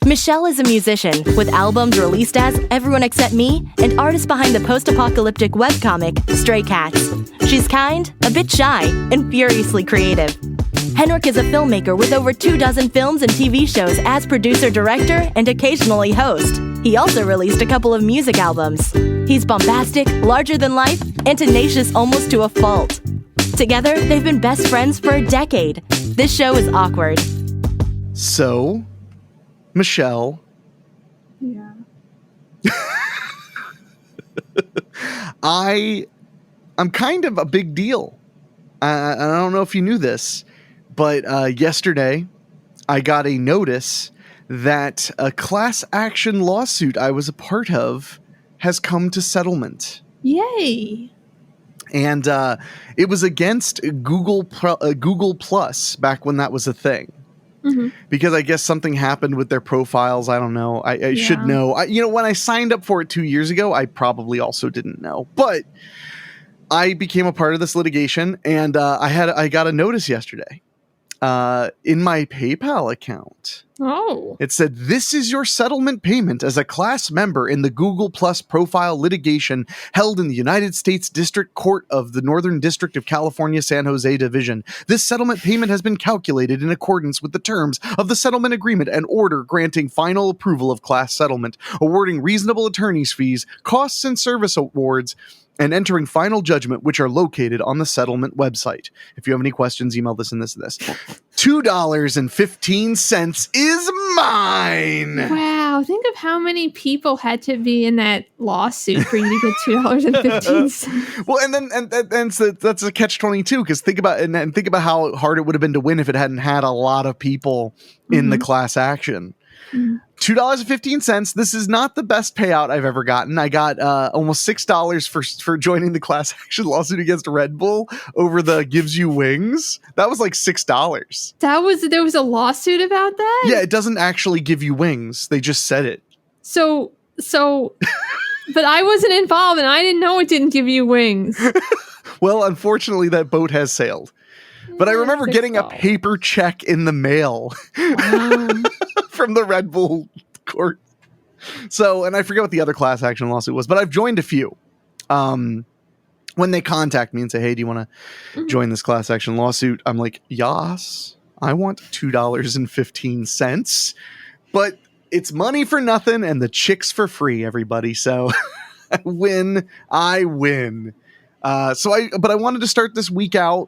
Michelle is a musician with albums released as Everyone Except Me and artist behind the post-apocalyptic webcomic Stray Cats. She's kind, a bit shy, and furiously creative. Henrique is a filmmaker with over 24 films and TV shows as producer, director, and occasionally host. He also released a couple of music albums. He's bombastic, larger than life, and tenacious almost to a fault. Together, they've been best friends for a decade. This show is awkward. So, Michelle. Yeah. I'm kind of a big deal. I don't know if you knew this, but yesterday I got a notice that a class action lawsuit I was a part of has come to settlement. Yay. And it was against Google Plus back when that was a thing. Mm-hmm. Because I guess something happened with their profiles. I don't know. I should know. When I signed up for it 2 years ago, I probably also didn't know. But I became a part of this litigation, and I got a notice yesterday in my PayPal account. Oh. It said, "This is your settlement payment as a class member in the Google Plus profile litigation held in the United States District Court of the Northern District of California, San Jose Division. This settlement payment has been calculated in accordance with the terms of the settlement agreement and order granting final approval of class settlement, awarding reasonable attorney's fees, costs and service awards, and entering final judgment, which are located on the settlement website. If you have any questions, email this and this and this. $2.15 is mine." Wow. Think of how many people had to be in that lawsuit for you to get $2.15. Well, and so that's a catch-22, because think about how hard it would have been to win if it hadn't had a lot of people in the class action. $2.15. This is not the best payout I've ever gotten. I got almost $6 for joining the class action lawsuit against Red Bull over the gives you wings. That was like $6. There was a lawsuit about that? Yeah, it doesn't actually give you wings. They just said it. So but I wasn't involved and I didn't know it didn't give you wings. Well, unfortunately that boat has sailed. But I remember getting a paper check in the mail. Wow. From the Red Bull court. So, and I forget what the other class action lawsuit was, but I've joined a few. When they contact me and say, "Hey, do you want to join this class action lawsuit?" I'm like, "Yas, I want $2.15, but it's money for nothing and the chicks for free, everybody." So I win. But I wanted to start this week out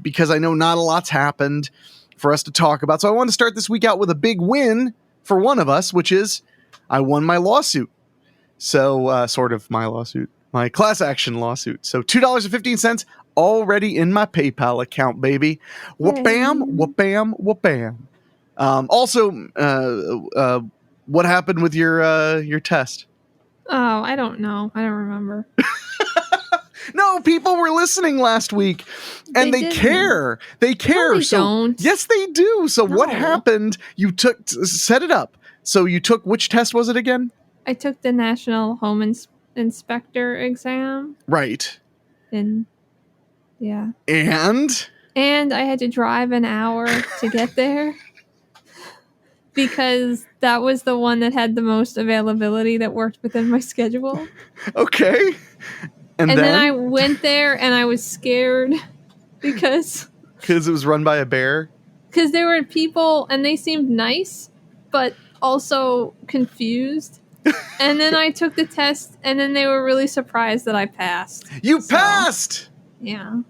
because I know not a lot's happened for us to talk about. So I want to start this week out with a big win for one of us, which is I won my lawsuit. So sort of my lawsuit, my class action lawsuit. So $2.15 already in my PayPal account, baby. Whoop-bam, whoop-bam, whoop-bam. Also, what happened with your test? Oh, I don't know. I don't remember. No, people were listening last week, and they care. They care. No, they don't. Yes, they do. So what happened? You set it up. So you took, which test was it again? I took the National Home Inspector exam. Right. And yeah. And I had to drive an hour to get there because that was the one that had the most availability that worked within my schedule. Okay. And then I went there and I was scared because it was run by a bear? Because there were people and they seemed nice, but also confused. And then I took the test and then they were really surprised that I passed. You passed! Yeah.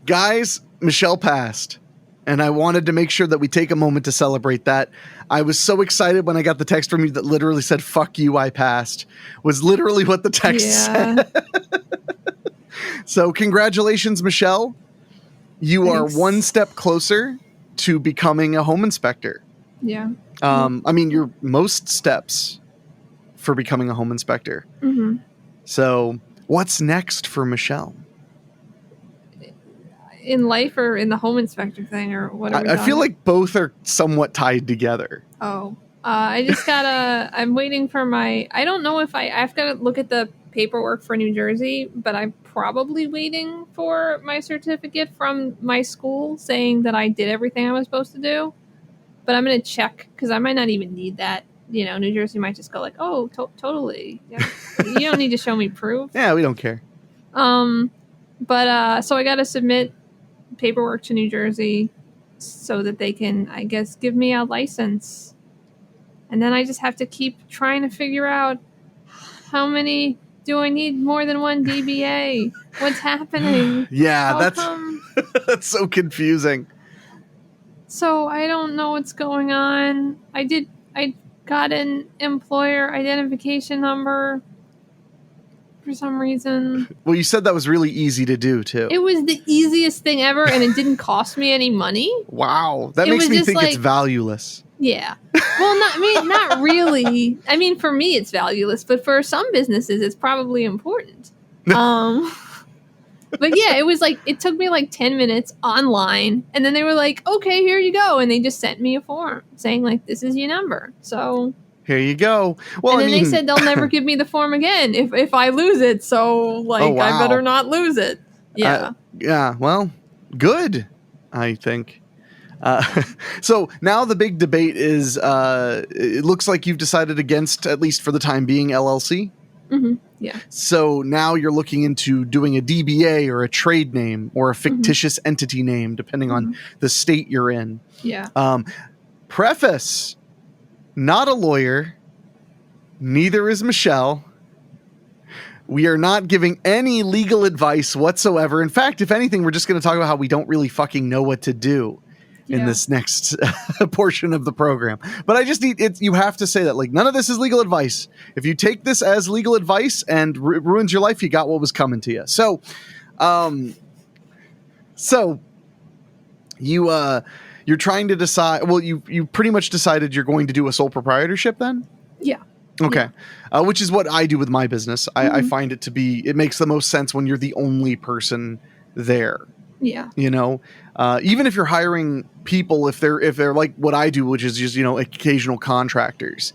Guys, Michelle passed. And I wanted to make sure that we take a moment to celebrate that. I was so excited when I got the text from you that literally said, "Fuck you, I passed." Was literally what the text said. So congratulations, Michelle. You are one step closer to becoming a home inspector. Yeah. I mean, you're most steps for becoming a home inspector. Mm-hmm. So what's next for Michelle? In life or in the home inspector thing or whatever? I feel like both are somewhat tied together. Oh, I just gotta, I'm waiting for I don't know if I've got to look at the paperwork for New Jersey, but I'm probably waiting for my certificate from my school saying that I did everything I was supposed to do. But I'm going to check because I might not even need that. New Jersey might just go like, oh, totally. Yeah. You don't need to show me proof. Yeah, we don't care. But so I got to submit paperwork to New Jersey so that they can, I guess, give me a license. And then I just have to keep trying to figure out how many do I need more than one DBA? What's happening? Yeah, How that's come? that's so confusing. So I don't know what's going on. I got an employer identification number for some reason. Well, you said that was really easy to do too. It was the easiest thing ever, and it didn't cost me any money. Wow, that It makes was me just think it's like- valueless. Yeah. Well, not really. I mean, for me, it's valueless, but for some businesses, it's probably important. But yeah, it was like, it took me like 10 minutes online, and then they were like, okay, here you go. And they just sent me a form saying like, this is your number. So Here you go. Well, and then I mean, they said they'll never give me the form again if I lose it. So like, Oh, wow. I better not lose it. Yeah. yeah, well, good, I think. So now the big debate is, it looks like you've decided against, at least for the time being, LLC. Mm-hmm. Yeah. So now you're looking into doing a DBA or a trade name or a fictitious entity name, depending on the state you're in. Yeah. Preface, not a lawyer. Neither is Michelle. We are not giving any legal advice whatsoever. In fact, if anything, we're just going to talk about how we don't really fucking know what to do in this next portion of the program. But I just need it. You have to say that, like, none of this is legal advice. If you take this as legal advice and ruins your life, you got what was coming to you. So, you're trying to decide. Well, you pretty much decided you're going to do a sole proprietorship then. Yeah. Okay. Which is what I do with my business. I find it to be, it makes the most sense when you're the only person there. Yeah. Even if you're hiring people, if they're like what I do, which is just, occasional contractors,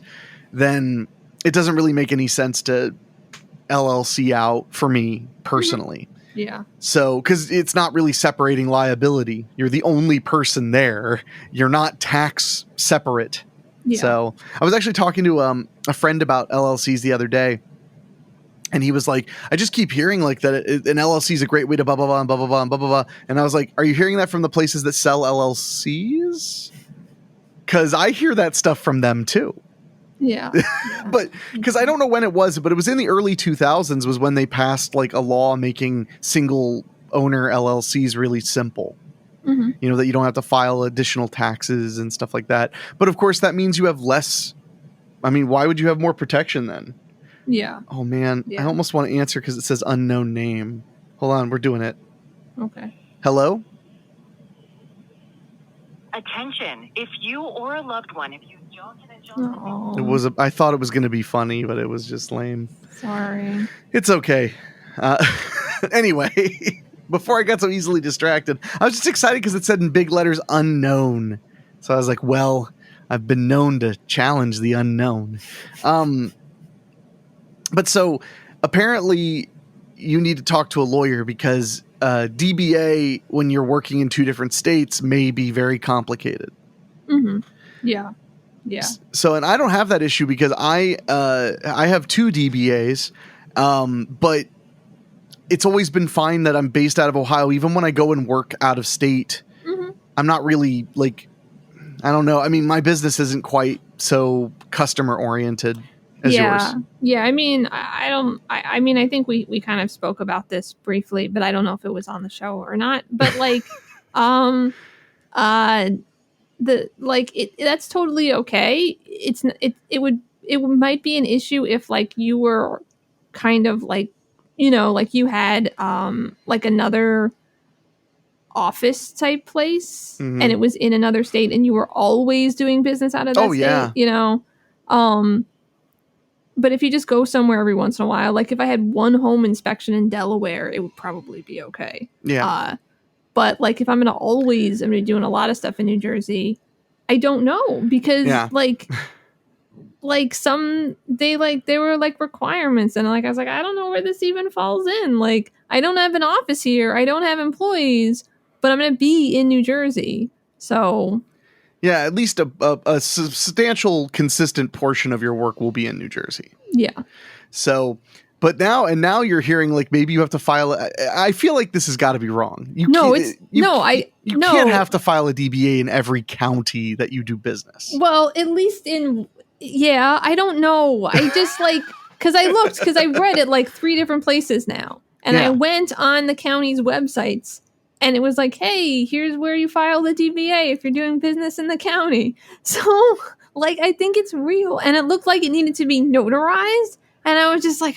then it doesn't really make any sense to LLC out for me personally. Yeah. So, because it's not really separating liability. You're the only person there. You're not tax separate. Yeah. So I was actually talking to a friend about LLCs the other day, and he was like, I just keep hearing like that an LLC is a great way to blah, blah, blah, and blah, blah, blah, and blah, blah, blah. And I was like, are you hearing that from the places that sell LLCs? Because I hear that stuff from them too. Yeah. But because I don't know when it was, but it was in the early 2000s was when they passed like a law making single owner LLCs really simple. Mm-hmm. That you don't have to file additional taxes and stuff like that. But of course, that means you have less. I mean, why would you have more protection then? Yeah. Oh, man. Yeah. I almost want to answer because it says unknown name. Hold on. We're doing it. Okay. Hello? Attention. If you or a loved one, if you don't get a job... Oh, I thought it was going to be funny, but it was just lame. sorry. It's okay. Anyway, before I got so easily distracted, I was just excited because it said in big letters unknown. So I was like, well, I've been known to challenge the unknown. But so apparently you need to talk to a lawyer because DBA, when you're working in two different states, may be very complicated. Mm-hmm. Yeah. Yeah. So, and I don't have that issue because I have two DBAs, but it's always been fine that I'm based out of Ohio. Even when I go and work out of state, I'm not really like, I don't know. I mean, my business isn't quite so customer oriented as yours. Yeah. I mean, I mean, I think we kind of spoke about this briefly, but I don't know if it was on the show or not. But like, that's totally okay. It might be an issue if like you were kind of like, like you had like another office type place and it was in another state and you were always doing business out of that state, but if you just go somewhere every once in a while, like if I had one home inspection in Delaware, it would probably be okay. Yeah. But like if I'm gonna be doing a lot of stuff in New Jersey, I don't know because like there were like requirements and like I was like, I don't know where this even falls in. Like I don't have an office here, I don't have employees, but I'm gonna be in New Jersey. So Yeah, at least a substantial, consistent portion of your work will be in New Jersey. Yeah. So, but now you're hearing like maybe you have to file. I feel like this has got to be wrong. You can't have to file a DBA in every county that you do business. Well, at least I don't know. I just because I read it like 3 different places now. And I went on the county's websites and it was like, hey, here's where you file the DBA if you're doing business in the county. So I think it's real. And it looked like it needed to be notarized. And I was just like,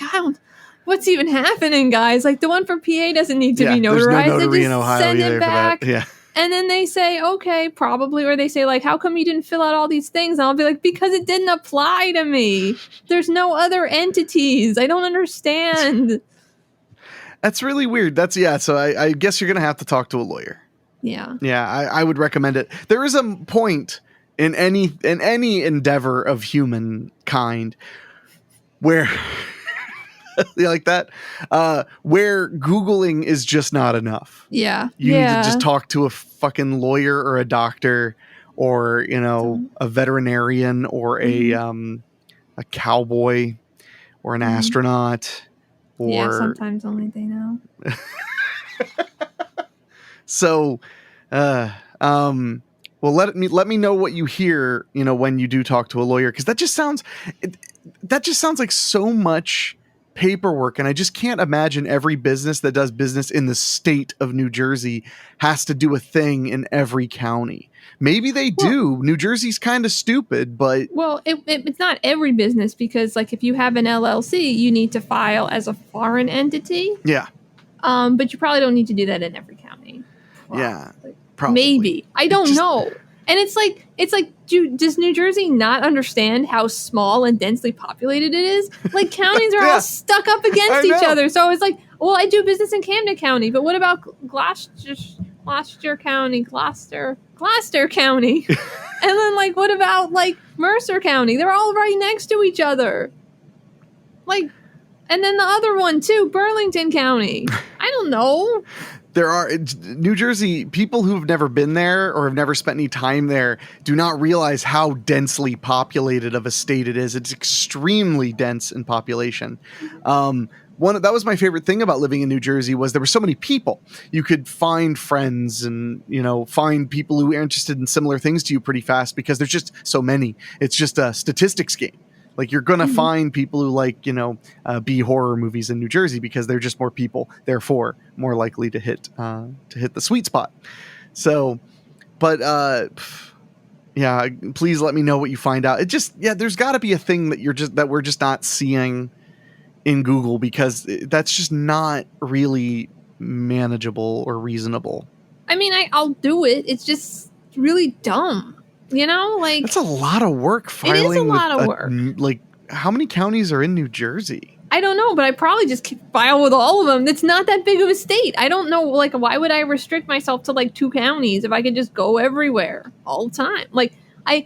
what's even happening, guys? Like the one for PA doesn't need to be notarized. There's no notary they just in Ohio send it back. Yeah. And then they say, okay, probably. Or they say, like, how come you didn't fill out all these things? And I'll be like, because it didn't apply to me. There's no other entities. I don't understand. That's really weird. So I guess you're going to have to talk to a lawyer. Yeah. Yeah, I would recommend it. There is a point in any endeavor of humankind where you like that where Googling is just not enough. Yeah. You need to just talk to a fucking lawyer or a doctor or a veterinarian or a cowboy or an astronaut or sometimes only they know. So well, let me know what you hear, when you do talk to a lawyer, because that just sounds like so much paperwork, and I just can't imagine every business that does business in the state of New Jersey has to do a thing in every county. Maybe they do. New Jersey's kind of stupid, but it's not every business, because if you have an LLC, you need to file as a foreign entity. Yeah. But you probably don't need to do that in every county. Yeah. Probably. Maybe. I don't know. And it's like, does New Jersey not understand how small and densely populated it is? Like, counties are all stuck up against each other. So it's like, well, I do business in Camden County, but what about Gloucester County, Gloucester County? And then, what about, Mercer County? They're all right next to each other. And then the other one, too, Burlington County. I don't know. There are New Jersey people who've never been there or have never spent any time there do not realize how densely populated of a state it is. It's extremely dense in population. That was my favorite thing about living in New Jersey was there were so many people. You could find friends and, find people who are interested in similar things to you pretty fast because there's just so many. It's just a statistics game. You're going to find people who like, B horror movies in New Jersey because they're just more people, therefore more likely to hit the sweet spot. So, but, please let me know what you find out. It just, there's gotta be a thing that we're just not seeing in Google because that's just not really manageable or reasonable. I mean, I'll do it. It's just really dumb. That's a lot of work filing. It is a lot of work. How many counties are in New Jersey? I don't know, but I probably just file with all of them. It's not that big of a state. I don't know. Why would I restrict myself to 2 counties if I could just go everywhere all the time? I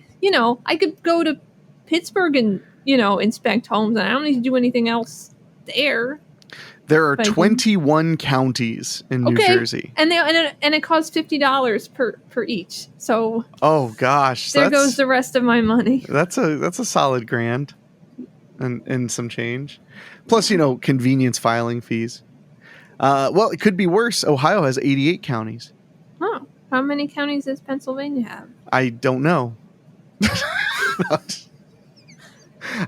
could go to Pittsburgh and, inspect homes, and I don't need to do anything else there. There are 21 counties in New Jersey, and it costs $50 per each. So, oh gosh, there goes the rest of my money. That's a solid grand, and some change, plus convenience filing fees. Well, it could be worse. Ohio has 88 counties. Oh, how many counties does Pennsylvania have? I don't know.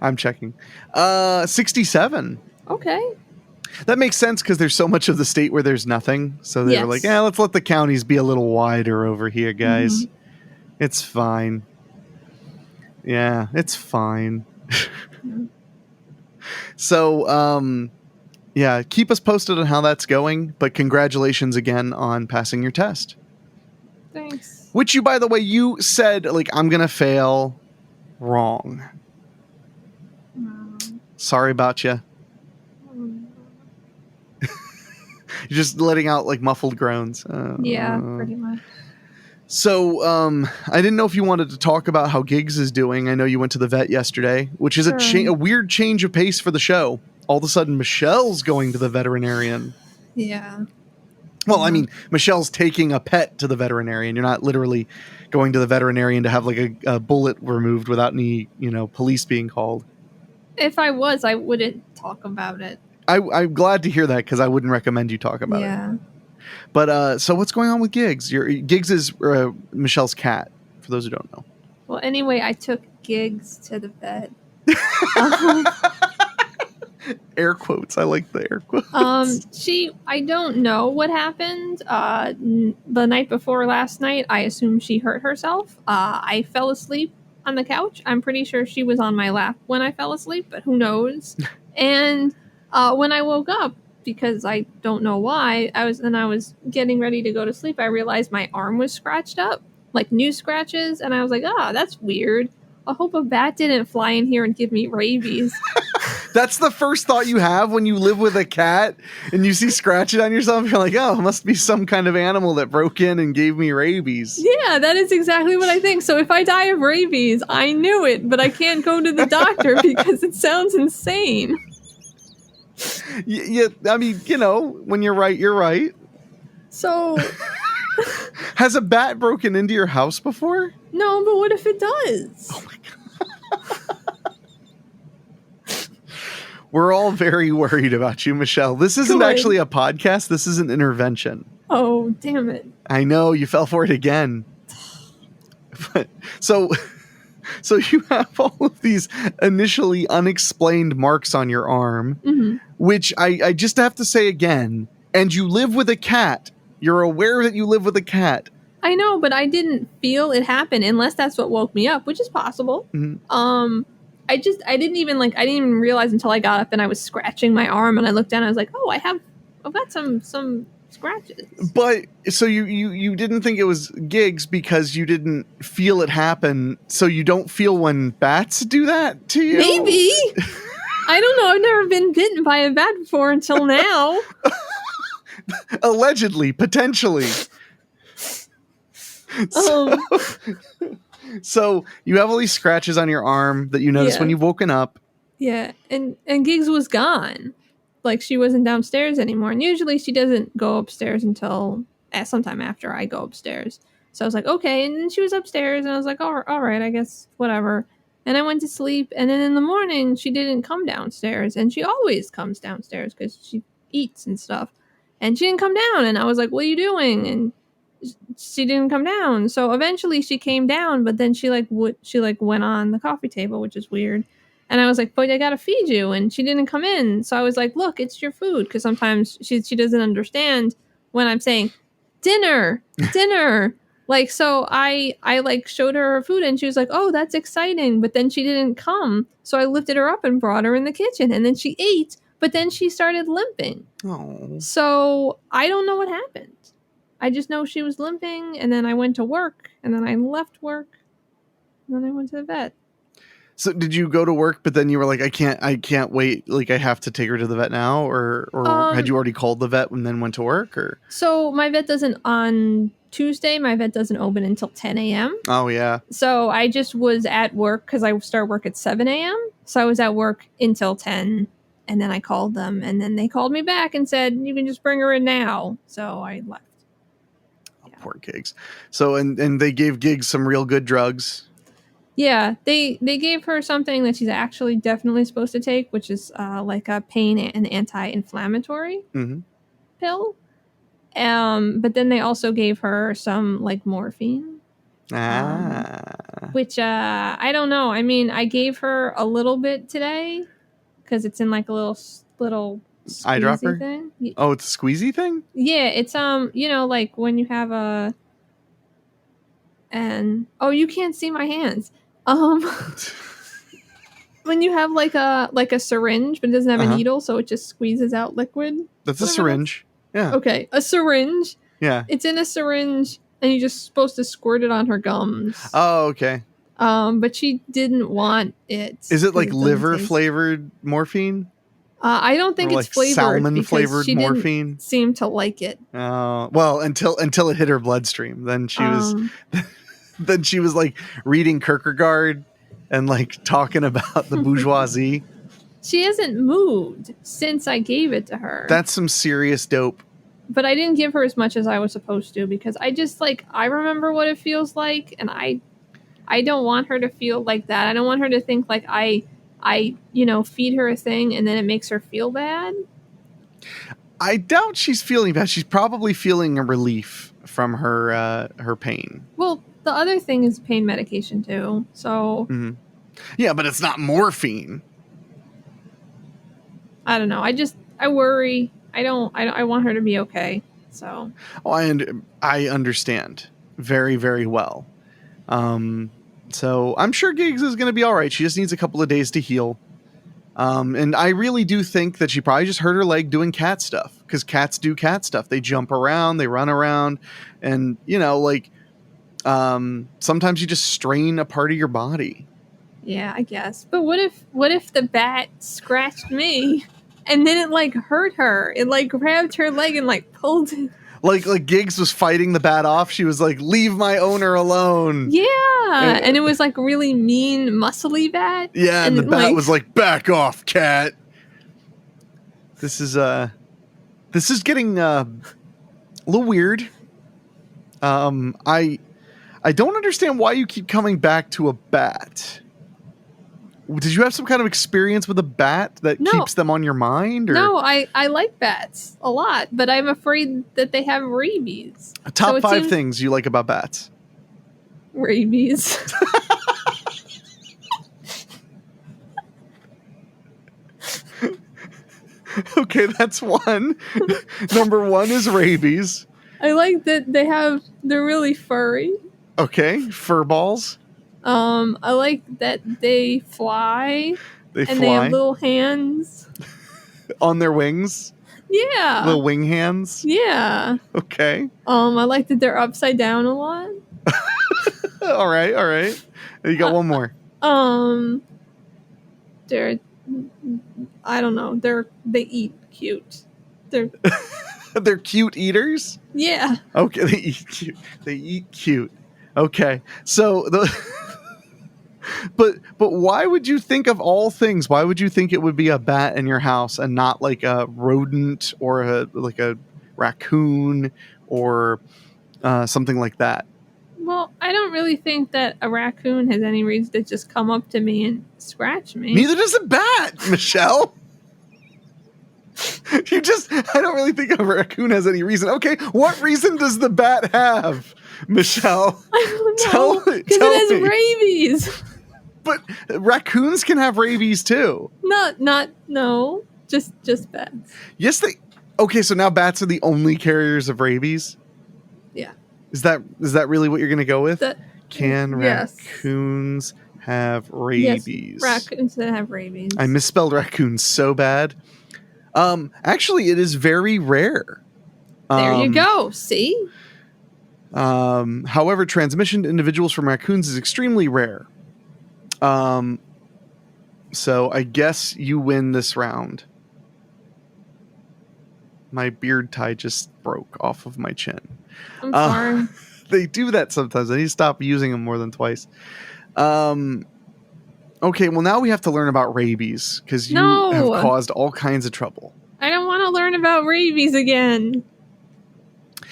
I'm checking. 67. Okay. That makes sense because there's so much of the state where there's nothing. So they were like, let's let the counties be a little wider over here, guys. Mm-hmm. It's fine. Yeah, it's fine. So, keep us posted on how that's going. But congratulations again on passing your test. Thanks. Which by the way, you said, I'm going to fail. Wrong. Sorry about you. You're just letting out muffled groans. Yeah, pretty much. So I didn't know if you wanted to talk about how Gigs is doing. I know you went to the vet yesterday, which is a weird change of pace for the show. All of a sudden, Michelle's going to the veterinarian. Yeah. Well, I mean, Michelle's taking a pet to the veterinarian. You're not literally going to the veterinarian to have like a bullet removed without any, police being called. If I was, I wouldn't talk about it. I'm glad to hear that because I wouldn't recommend you talk about it. Yeah. But so what's going on with Gigs? Gigs is Michelle's cat, for those who don't know. Well, anyway, I took Gigs to the vet. Air quotes. I like the air quotes. I don't know what happened. The night before last night, I assume she hurt herself. I fell asleep on the couch. I'm pretty sure she was on my lap when I fell asleep, but who knows? And when I woke up, because I don't know why, I was getting ready to go to sleep. I realized my arm was scratched up, like new scratches, and I was like, that's weird. I hope a bat didn't fly in here and give me rabies. That's the first thought you have when you live with a cat and you see scratches on yourself. You're like, oh, it must be some kind of animal that broke in and gave me rabies. Yeah, that is exactly what I think. So if I die of rabies, I knew it, but I can't go to the doctor because it sounds insane. Yeah, I mean, when you're right, you're right. So... Has a bat broken into your house before? No, but what if it does? Oh my God. We're all very worried about you, Michelle. This isn't actually a podcast. This is an intervention. Oh, damn it. I know, you fell for it again. So you have all of these initially unexplained marks on your arm, which I just have to say again, and you live with a cat. You're aware that you live with a cat. I know, but I didn't feel it happen unless that's what woke me up, which is possible. I didn't even realize until I got up and I was scratching my arm and I looked down and I was like, oh, I've got some scratches. But so you didn't think it was Gigs because you didn't feel it happen. So you don't feel when bats do that to you? Maybe. I don't know. I've never been bitten by a bat before until now. Allegedly, potentially. So you have all these scratches on your arm that you notice when you've woken up. Yeah, and Gigs was gone. Like, she wasn't downstairs anymore. And usually she doesn't go upstairs until sometime after I go upstairs. So I was like, okay. And then she was upstairs, and I was like, all right, I guess, whatever. And I went to sleep, and then in the morning, she didn't come downstairs. And she always comes downstairs because she eats and stuff. And she didn't come down, and I was like, what are you doing? And she didn't come down. So eventually she came down, but then she went on the coffee table, which is weird. And I was like, but I gotta feed you. And she didn't come in. So I was like, look, it's your food. Because sometimes she doesn't understand when I'm saying, dinner. Like, so I like showed her her food and she was like, oh, that's exciting. But then she didn't come. So I lifted her up and brought her in the kitchen. And then she ate, but then she started limping. Oh. So I don't know what happened. I just know she was limping, and then I went to work, and then I left work, and then I went to the vet. So did you go to work, but then you were like, I can't wait. Like, I have to take her to the vet now, or had you already called the vet and then went to work, or? So my vet on Tuesday, my vet doesn't open until 10 a.m. Oh, yeah. So I just was at work because I start work at 7 a.m. So I was at work until 10, and then I called them, and then they called me back and said, you can just bring her in now. So I left. Poor Gigs. So and they gave Gigs some real good drugs. Yeah, they gave her something that she's actually definitely supposed to take, which is like a pain and anti-inflammatory pill. But then they also gave her some like morphine. Which I don't know. I mean, I gave her a little bit today because it's in like a little eyedropper thing. Oh, it's a squeezy thing? Yeah, it's like when you have you can't see my hands. When you have like a syringe but it doesn't have a needle, so it just squeezes out liquid. That's a syringe. Yeah. Okay, a syringe. Yeah. It's in a syringe and you're just supposed to squirt it on her gums. Oh, okay. But she didn't want it. Is it like liver flavored morphine? I don't think it's flavored. Salmon flavored morphine. Didn't seem to like it. Well, until it hit her bloodstream, then she was like reading Kierkegaard and like talking about the bourgeoisie. She hasn't moved since I gave it to her. That's some serious dope. but I didn't give her as much as I was supposed to because I just like I remember what it feels like, and I don't want her to feel like that. I don't want her to think like I feed her a thing and then it makes her feel bad. I doubt she's feeling bad. She's probably feeling a relief from her pain. Well, the other thing is pain medication too. So yeah, but it's not morphine. I don't know. I worry. I want her to be okay. So. Oh, I understand very, very well. So I'm sure Gigs is going to be all right. She just needs a couple of days to heal. And I really do think that she probably just hurt her leg doing cat stuff, because cats do cat stuff. They jump around, they run around, and sometimes you just strain a part of your body. Yeah, I guess. But what if the bat scratched me and then it like hurt her? It like grabbed her leg and like pulled it. Like Gigs was fighting the bat off. She was like, "Leave my owner alone." Yeah, and it was like really mean, muscly bat. Yeah, and the bat was like, "Back off, cat." This is getting a little weird. I don't understand why you keep coming back to a bat. Did you have some kind of experience with a bat that keeps them on your mind? Or? No, I like bats a lot, but I'm afraid that they have rabies. Top 5 things you like about bats. Rabies. Okay, that's one. Number 1 is rabies. I like that they're really furry. Okay, fur balls. I like that they fly. They have little hands. On their wings? Yeah. Little wing hands? Yeah. Okay. I like that they're upside down a lot. All right. You got one more. They're, I don't know. They eat cute. They're cute eaters? Yeah. Okay, they eat cute. Okay. So But why would you think, of all things, why would you think it would be a bat in your house and not like a rodent or a raccoon or something like that? Well, I don't really think that a raccoon has any reason to just come up to me and scratch me. Neither does a bat, Michelle. I don't really think a raccoon has any reason. Okay, what reason does the bat have, Michelle? I don't know. Because it has rabies. But raccoons can have rabies too. No. Just bats. Yes, okay, so now bats are the only carriers of rabies? Yeah. Is that really what you're going to go with? Can yes. raccoons have rabies? Yes, raccoons that have rabies. I misspelled raccoons so bad. Actually, it is very rare. There you go. See? However, transmission to individuals from raccoons is extremely rare. So I guess you win this round. My beard tie just broke off of my chin. I'm sorry. They do that sometimes. I need to stop using them more than twice. Okay, well now we have to learn about rabies because you have caused all kinds of trouble. I don't want to learn about rabies again.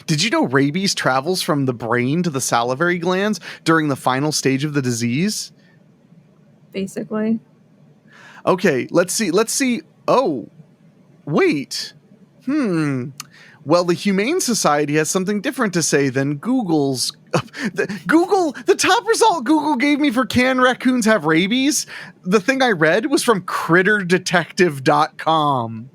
Did you know rabies travels from the brain to the salivary glands during the final stage of the disease? Basically. Okay, let's see. Oh, wait. Well, the Humane Society has something different to say than Google's. The top result Google gave me for can raccoons have rabies, the thing I read was from critterdetective.com.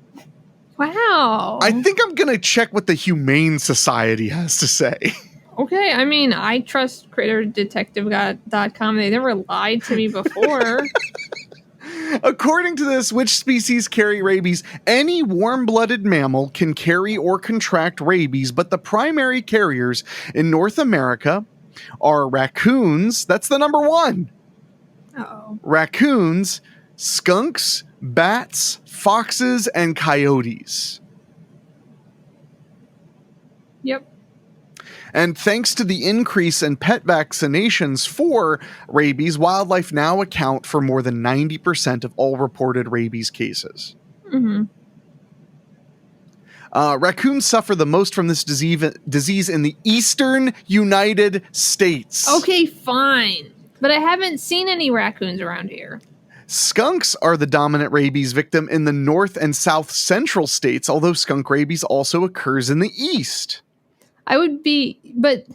Wow. I think I'm going to check what the Humane Society has to say. Okay, I mean, I trust critterdetective.com. They never lied to me before. According to this, which species carry rabies? Any warm-blooded mammal can carry or contract rabies, but the primary carriers in North America are raccoons. That's the number 1. Uh-oh. Raccoons, skunks, bats, foxes, and coyotes. Yep. And thanks to the increase in pet vaccinations for rabies, wildlife now account for more than 90% of all reported rabies cases. Mm-hmm. Raccoons suffer the most from this disease in the eastern United States. Okay, fine. But I haven't seen any raccoons around here. Skunks are the dominant rabies victim in the north and south central states, although skunk rabies also occurs in the east. But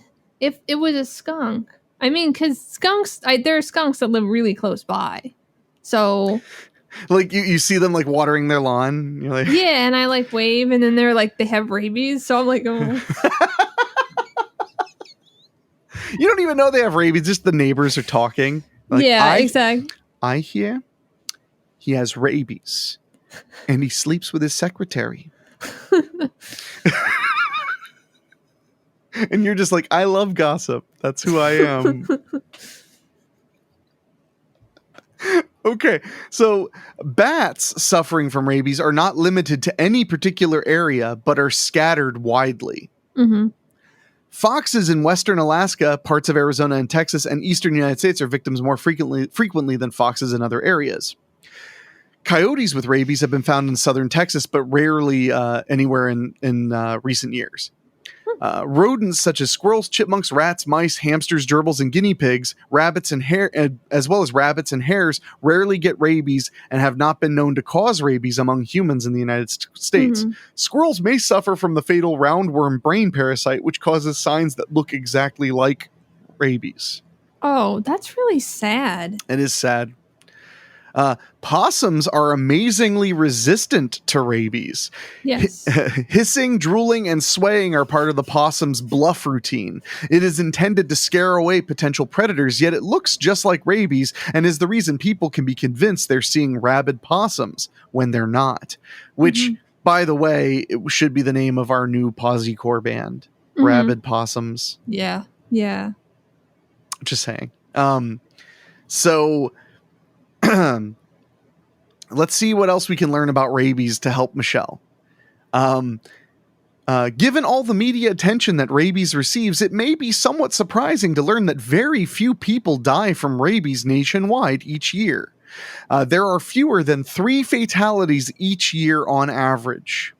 if it was a skunk, I mean, because there are skunks that live really close by. So... Like you see them like watering their lawn. You're like, yeah, and I like wave, and then they're like, they have rabies. So I'm like, oh. You don't even know they have rabies. Just the neighbors are talking. Like, yeah, exactly. I hear he has rabies and he sleeps with his secretary. And you're just like, I love gossip. That's who I am. Okay, so bats suffering from rabies are not limited to any particular area, but are scattered widely. Mm-hmm. Foxes in western Alaska, parts of Arizona and Texas, and eastern United States are victims more frequently than foxes in other areas. Coyotes with rabies have been found in southern Texas, but rarely anywhere in recent years. Rodents such as squirrels, chipmunks, rats, mice, hamsters, gerbils, and guinea pigs, as well as rabbits and hares, rarely get rabies and have not been known to cause rabies among humans in the United States. Mm-hmm. Squirrels may suffer from the fatal roundworm brain parasite, which causes signs that look exactly like rabies. Oh, that's really sad. It is sad. Possums are amazingly resistant to rabies. Yes. Hissing, drooling, and swaying are part of the possum's bluff routine. It is intended to scare away potential predators, yet it looks just like rabies and is the reason people can be convinced they're seeing rabid possums when they're not. Which, by the way, it should be the name of our new Posy Core band. Rabid Possums. Yeah. Yeah. Just saying. So... let's see what else we can learn about rabies to help Michelle. Given all the media attention that rabies receives, it may be somewhat surprising to learn that very few people die from rabies nationwide each year. There are fewer than 3 fatalities each year on average.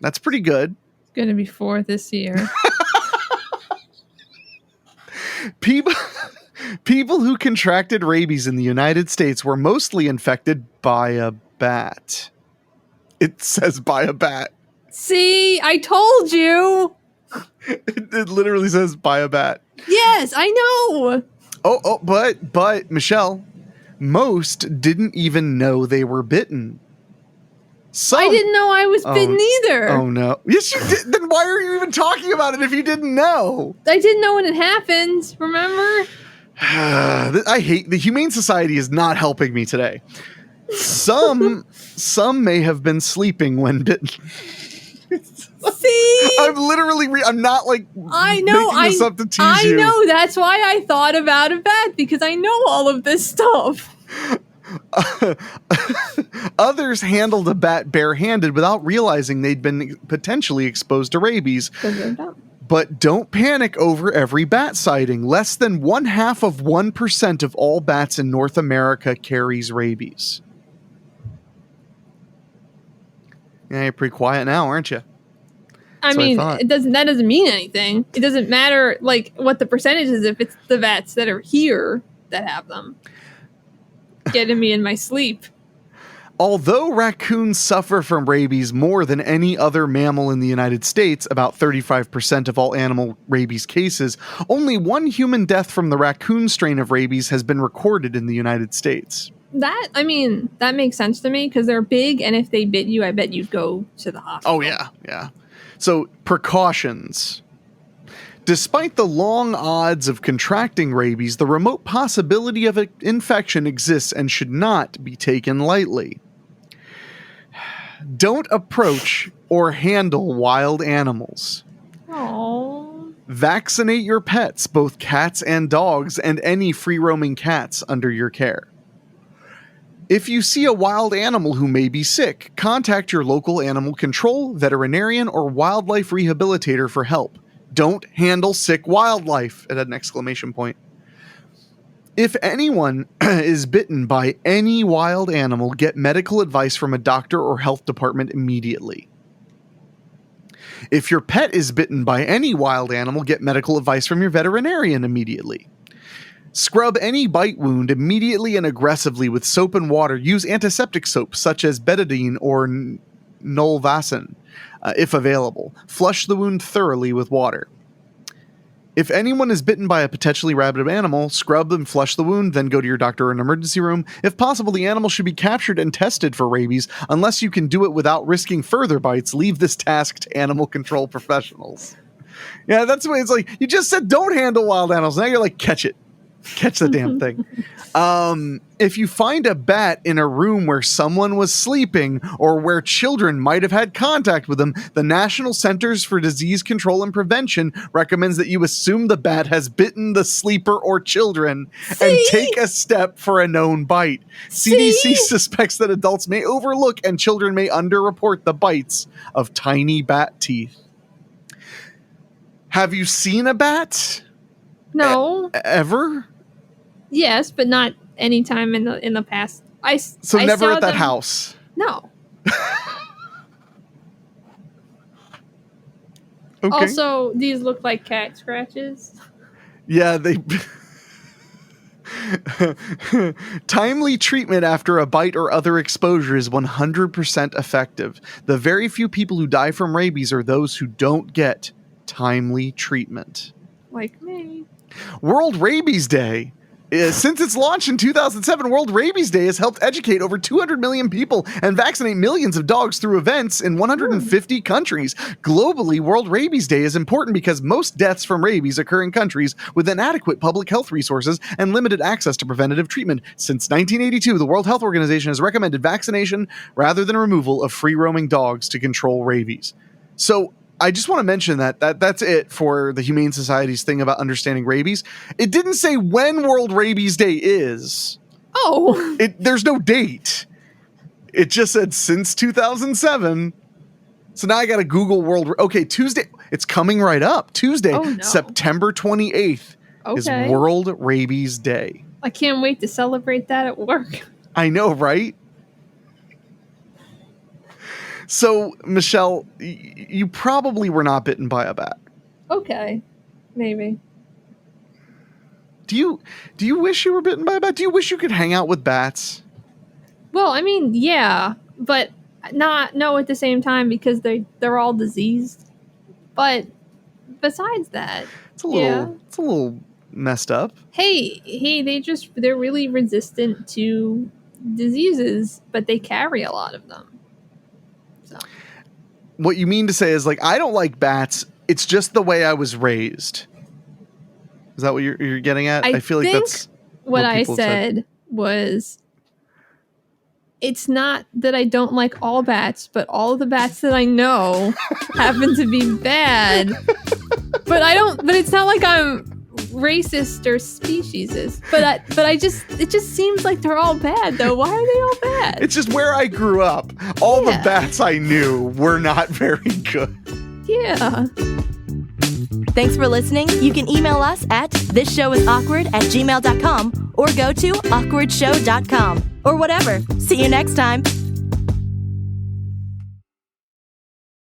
That's pretty good. It's going to be 4 this year. People who contracted rabies in the United States were mostly infected by a bat. It says by a bat. See, I told you. It literally says by a bat. Yes, I know. But Michelle, most didn't even know they were bitten. I didn't know I was bitten either. Oh no. Yes, you did. Then why are you even talking about it if you didn't know? I didn't know when it happened, remember? I hate the Humane Society is not helping me today. Some may have been sleeping when bitten. See, I'm not like I know making this up to tease you. I know that's why I thought about a bat because I know all of this stuff. Others handled a bat barehanded without realizing they'd been potentially exposed to rabies. But don't panic over every bat sighting. Less than 0.5% of all bats in North America carries rabies. Yeah, you're pretty quiet now, aren't you? I mean, that doesn't mean anything. It doesn't matter like what the percentage is if it's the bats that are here that have them. Getting me in my sleep. Although raccoons suffer from rabies more than any other mammal in the United States, about 35% of all animal rabies cases, only 1 human death from the raccoon strain of rabies has been recorded in the United States. That makes sense to me because they're big, and if they bit you, I bet you'd go to the hospital. Oh, yeah. So, precautions. Despite the long odds of contracting rabies, the remote possibility of an infection exists and should not be taken lightly. Don't approach or handle wild animals. Aww. Vaccinate your pets, both cats and dogs, and any free-roaming cats under your care. If you see a wild animal who may be sick, contact your local animal control, veterinarian, or wildlife rehabilitator for help. Don't handle sick wildlife! At an exclamation point. If anyone is bitten by any wild animal, get medical advice from a doctor or health department immediately. If your pet is bitten by any wild animal, get medical advice from your veterinarian immediately. Scrub any bite wound immediately and aggressively with soap and water. Use antiseptic soap such as betadine or Nolvasen, if available. Flush the wound thoroughly with water. If anyone is bitten by a potentially rabid animal, scrub and flush the wound, then go to your doctor or an emergency room. If possible, the animal should be captured and tested for rabies. Unless you can do it without risking further bites, leave this task to animal control professionals. Yeah, that's the way it's like, you just said don't handle wild animals. Now you're like, catch it. Catch the damn thing. If you find a bat in a room where someone was sleeping or where children might have had contact with them, the National Centers for Disease Control and Prevention recommends that you assume the bat has bitten the sleeper or children and take a step for a known bite. CDC suspects that adults may overlook and children may underreport the bites of tiny bat teeth. Have you seen a bat? No. Ever? Yes, but not any time in the past. I never saw at that them. house. No. Okay. Also, these look like cat scratches. Yeah, they. Timely treatment after a bite or other exposure is 100% effective. The very few people who die from rabies are those who don't get timely treatment. Like me. World Rabies Day. Since its launch in 2007, World Rabies Day has helped educate over 200 million people and vaccinate millions of dogs through events in 150 countries. Globally, World Rabies Day is important because most deaths from rabies occur in countries with inadequate public health resources and limited access to preventative treatment. Since 1982, the World Health Organization has recommended vaccination rather than removal of free-roaming dogs to control rabies. So, I just want to mention that's it for the Humane Society's thing about understanding rabies. It didn't say when World Rabies Day is. Oh. There's no date. It just said since 2007. So now I got to Google Okay, Tuesday. It's coming right up. Tuesday, September 28th is World Rabies Day. I can't wait to celebrate that at work. I know, right? So, Michelle, you probably were not bitten by a bat. Okay. Maybe. Do you wish you were bitten by a bat? Do you wish you could hang out with bats? Well, I mean, yeah, but no at the same time because they're all diseased. But besides that, it's a little messed up. Hey, they're really resistant to diseases, but they carry a lot of them. So. What you mean to say is, like, I don't like bats. It's just the way I was raised. Is that what you're getting at? I feel like that's what I said was, it's not that I don't like all bats, but all of the bats that I know happen to be bad. But it's not like I'm racist or speciesist, but it just seems like they're all bad though. Why are they all bad? It's just where I grew up. All the bats I knew were not very good. Yeah. Thanks for listening. You can email us at thisshowIsAwkward@gmail.com or go to awkwardshow.com or whatever. See you next time.